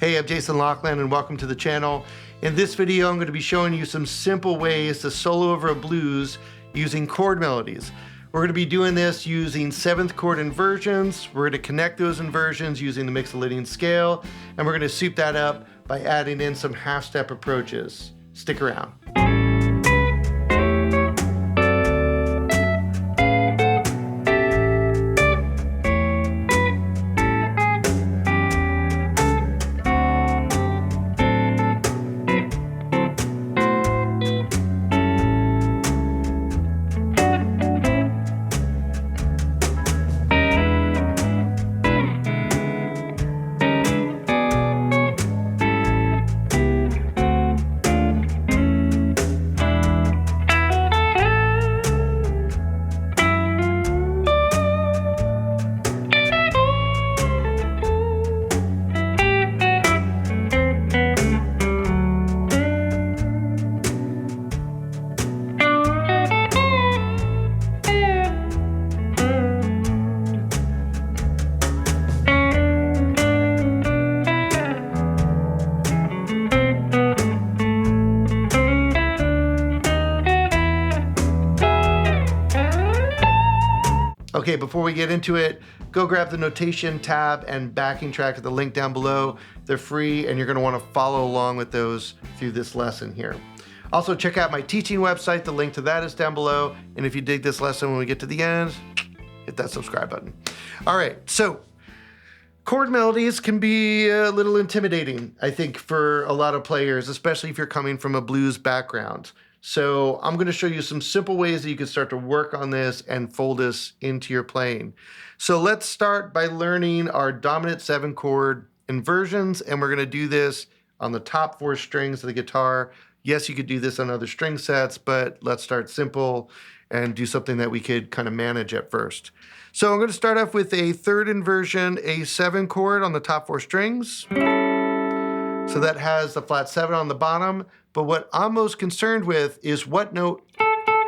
Hey, I'm Jason Loughlin and welcome to the channel. In this video, I'm going to be showing you some simple ways to solo over a blues using chord melodies. We're going to be doing this using 7th chord inversions. We're going to connect those inversions using the mixolydian scale, and we're going to soup that up by adding in some half-step approaches. Stick around. Okay, before we get into it, go grab the notation tab and backing track at the link down below. They're free and you're gonna wanna follow along with those through this lesson here. Also check out my teaching website, the link to that is down below. And if you dig this lesson when we get to the end, hit that subscribe button. All right, so chord melodies can be a little intimidating, I think, for a lot of players, especially if you're coming from a blues background. So I'm going to show you some simple ways that you can start to work on this and fold this into your playing. So let's start by learning our dominant 7 chord inversions, and we're going to do this on the top 4 strings of the guitar. Yes, you could do this on other string sets, but let's start simple and do something that we could kind of manage at first. So I'm going to start off with a 3rd inversion, a 7 chord on the top 4 strings. So that has the flat 7 on the bottom, but what I'm most concerned with is what note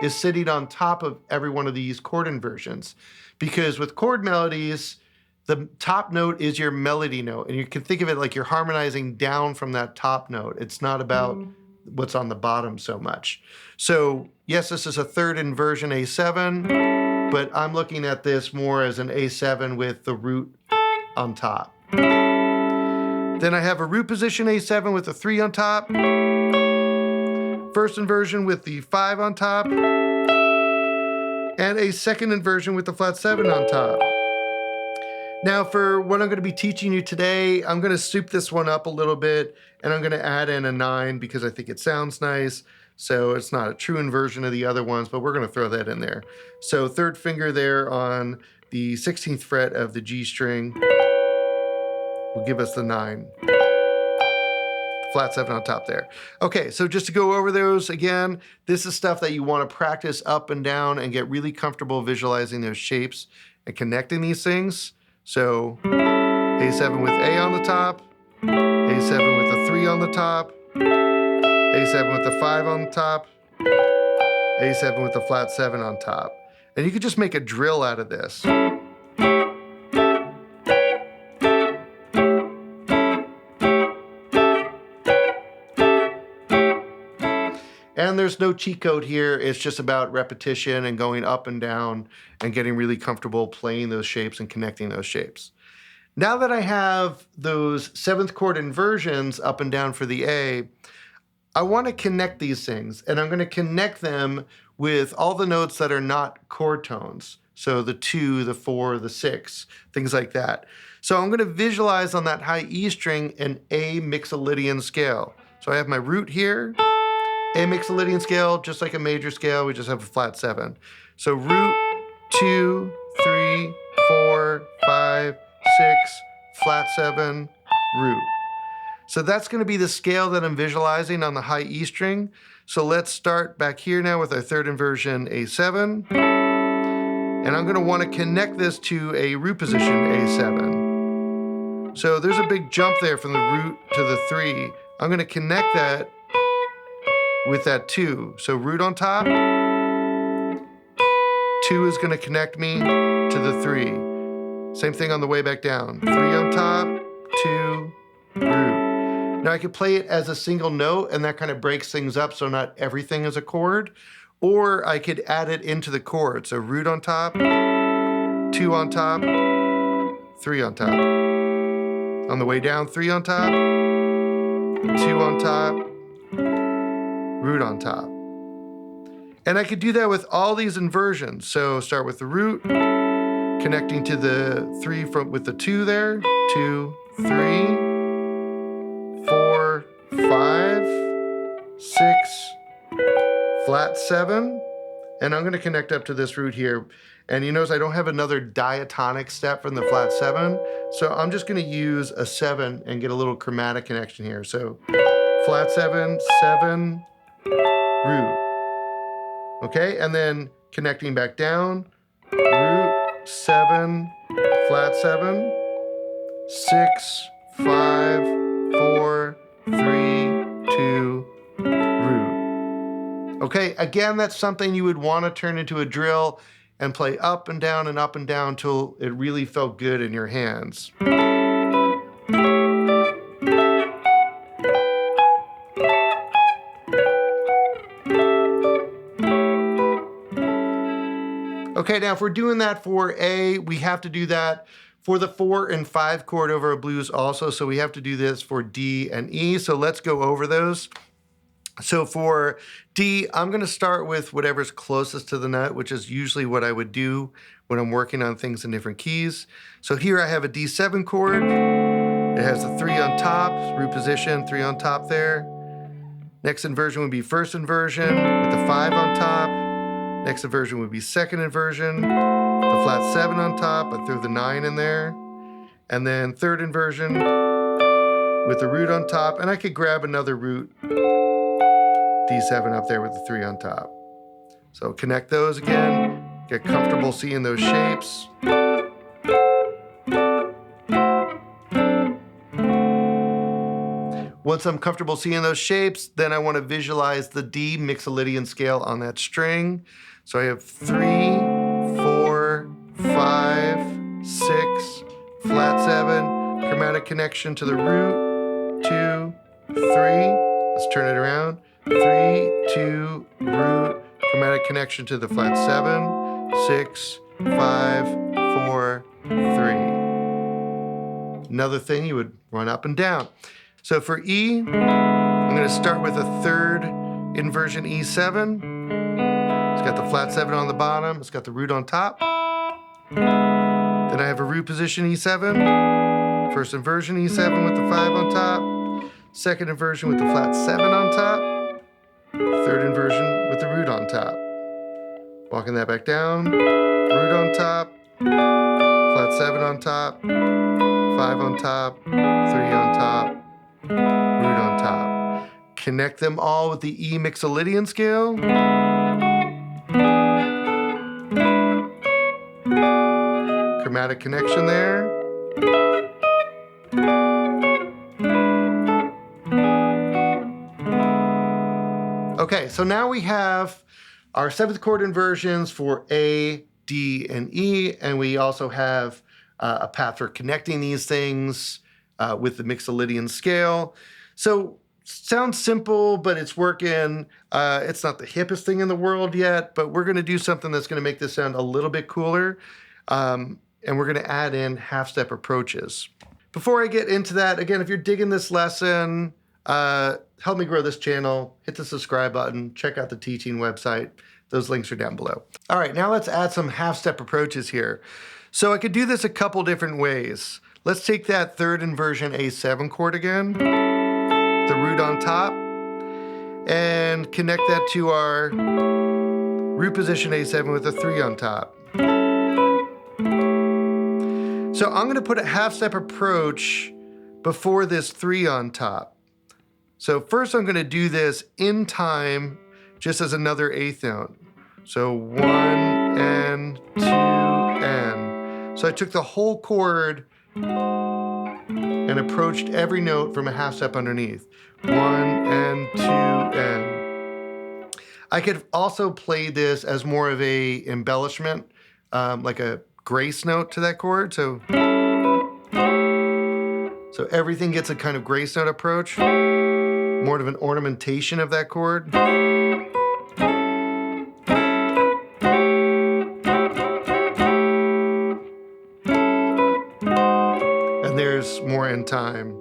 is sitting on top of every one of these chord inversions. Because with chord melodies, the top note is your melody note, and you can think of it like you're harmonizing down from that top note. It's not about what's on the bottom so much. So yes, this is a 3rd inversion A7, but I'm looking at this more as an A7 with the root on top. Then I have a root position A7 with a 3 on top. 1st inversion with the 5 on top. And a 2nd inversion with the flat 7 on top. Now for what I'm going to be teaching you today, I'm going to soup this one up a little bit, and I'm going to add in a 9 because I think it sounds nice. So it's not a true inversion of the other ones, but we're going to throw that in there. So 3rd finger there on the 16th fret of the G string will give us the 9. Flat 7 on top there. Okay, so just to go over those again, this is stuff that you want to practice up and down and get really comfortable visualizing those shapes and connecting these things. So A7 with A on the top, A7 with the 3 on the top, A7 with the 5 on the top, A7 with the flat 7 on top. And you could just make a drill out of this. And there's no cheat code here. It's just about repetition and going up and down and getting really comfortable playing those shapes and connecting those shapes. Now that I have those 7th chord inversions up and down for the A, I want to connect these things, and I'm going to connect them with all the notes that are not chord tones. So the 2, the 4, the 6, things like that. So I'm going to visualize on that high E string an A mixolydian scale. So I have my root here. A mixolydian scale, just like a major scale, we just have a flat 7. So root, 2, 3, 4, 5, 6, flat 7, root. So that's going to be the scale that I'm visualizing on the high E string. So let's start back here now with our 3rd inversion A7. And I'm going to want to connect this to a root position A7. So there's a big jump there from the root to the 3. I'm going to connect that with that 2. So root on top, 2 is going to connect me to the 3. Same thing on the way back down. 3 on top, 2, root. Now I could play it as a single note, and that kind of breaks things up so not everything is a chord, or I could add it into the chord. So root on top, 2 on top, 3 on top. On the way down, 3 on top, 2 on top, root on top. And I could do that with all these inversions. So start with the root, connecting to the 3 with the 2 there, 2, 3, 4, 5, 6, flat 7, and I'm going to connect up to this root here. And you notice I don't have another diatonic step from the flat 7, so I'm just going to use a 7 and get a little chromatic connection here. So flat 7, 7, root. Okay, and then connecting back down, root, 7, flat 7, 6, 5, 4, 3, 2, root. Okay, again, that's something you would want to turn into a drill and play up and down till it really felt good in your hands. Okay, now if we're doing that for A, we have to do that for the 4 and 5 chord over a blues also, so we have to do this for D and E, so let's go over those. So for D, I'm going to start with whatever's closest to the note, which is usually what I would do when I'm working on things in different keys. So here I have a D7 chord. It has the 3 on top, root position, 3 on top there. Next inversion would be first inversion with the 5 on top. Next inversion would be second inversion, the flat 7 on top, I threw the 9 in there. And then third inversion with the root on top, and I could grab another root, D7 up there with the 3 on top. So connect those again, get comfortable seeing those shapes. Once I'm comfortable seeing those shapes, then I want to visualize the D mixolydian scale on that string. So I have 3, 4, 5, 6, flat 7, chromatic connection to the root, 2, 3, let's turn it around, 3, 2, root, chromatic connection to the flat 7, 6, 5, 4, 3. Another thing, you would run up and down. So for E, I'm going to start with a third inversion E7. It's got the flat 7 on the bottom, it's got the root on top. Then I have a root position E7, first inversion E7 with the 5 on top, second inversion with the flat 7 on top, third inversion with the root on top. Walking that back down, root on top, flat 7 on top, 5 on top, 3 on top, root on top. Connect them all with the E mixolydian scale. Chromatic connection there. Okay, so now we have our 7th chord inversions for A, D, and E, and we also have a path for connecting these things with the mixolydian scale. So sounds simple, but it's working. It's not the hippest thing in the world yet, but we're going to do something that's going to make this sound a little bit cooler. And we're going to add in half-step approaches. Before I get into that, again, if you're digging this lesson, help me grow this channel, hit the subscribe button, check out the teaching website. Those links are down below. All right, now let's add some half-step approaches here. So I could do this a couple different ways. Let's take that third inversion A7 chord again, the root on top, and connect that to our root position A7 with a 3 on top. So I'm going to put a half-step approach before this 3 on top. So first I'm going to do this in time just as another 8th note. So 1 and 2 and. So I took the whole chord and approached every note from a half step underneath. 1 and 2 and. I could also play this as more of a embellishment, like a grace note to that chord. So So everything gets a kind of grace note approach, more of an ornamentation of that chord. And there's more in time.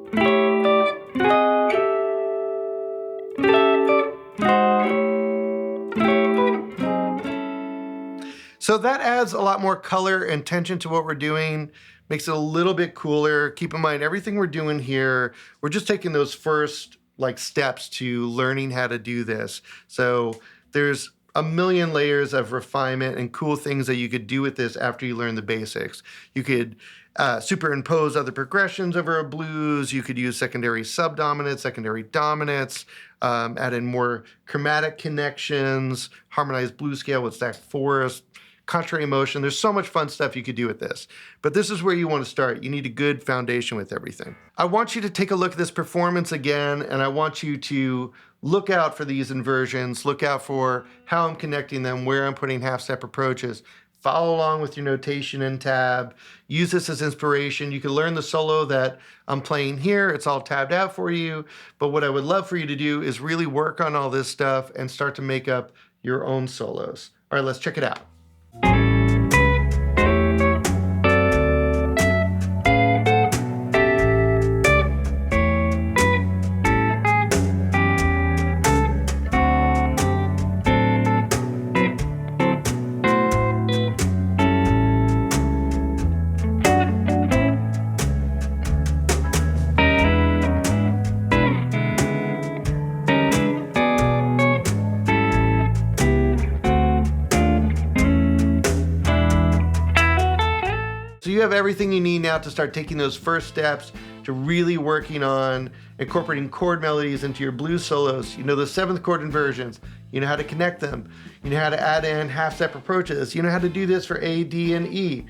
So that adds a lot more color and tension to what we're doing, makes it a little bit cooler. Keep in mind, everything we're doing here, we're just taking those first steps to learning how to do this. So there's a million layers of refinement and cool things that you could do with this after you learn the basics. You could superimpose other progressions over a blues. You could use secondary subdominants, secondary dominants, add in more chromatic connections, harmonized blues scale with stacked fourths, contrary motion. There's so much fun stuff you could do with this. But this is where you want to start. You need a good foundation with everything. I want you to take a look at this performance again, and I want you to look out for these inversions, look out for how I'm connecting them, where I'm putting half-step approaches. Follow along with your notation and tab. Use this as inspiration. You can learn the solo that I'm playing here. It's all tabbed out for you. But what I would love for you to do is really work on all this stuff and start to make up your own solos. All right, let's check it out. So you have everything you need now to start taking those first steps to really working on incorporating chord melodies into your blues solos. You know the 7th chord inversions. You know how to connect them. You know how to add in half-step approaches. You know how to do this for A, D, and E.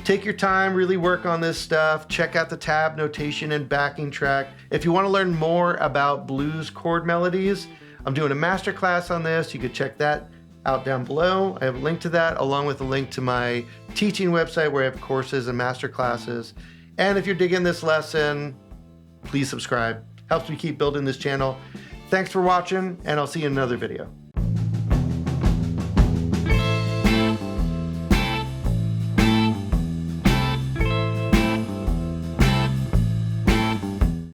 Take your time, really work on this stuff. Check out the tab, notation, and backing track. If you want to learn more about blues chord melodies, I'm doing a masterclass on this. You could check that out down below. I have a link to that, along with a link to my teaching website where I have courses and master classes. And if you're digging this lesson, please subscribe. Helps me keep building this channel. Thanks for watching, and I'll see you in another video.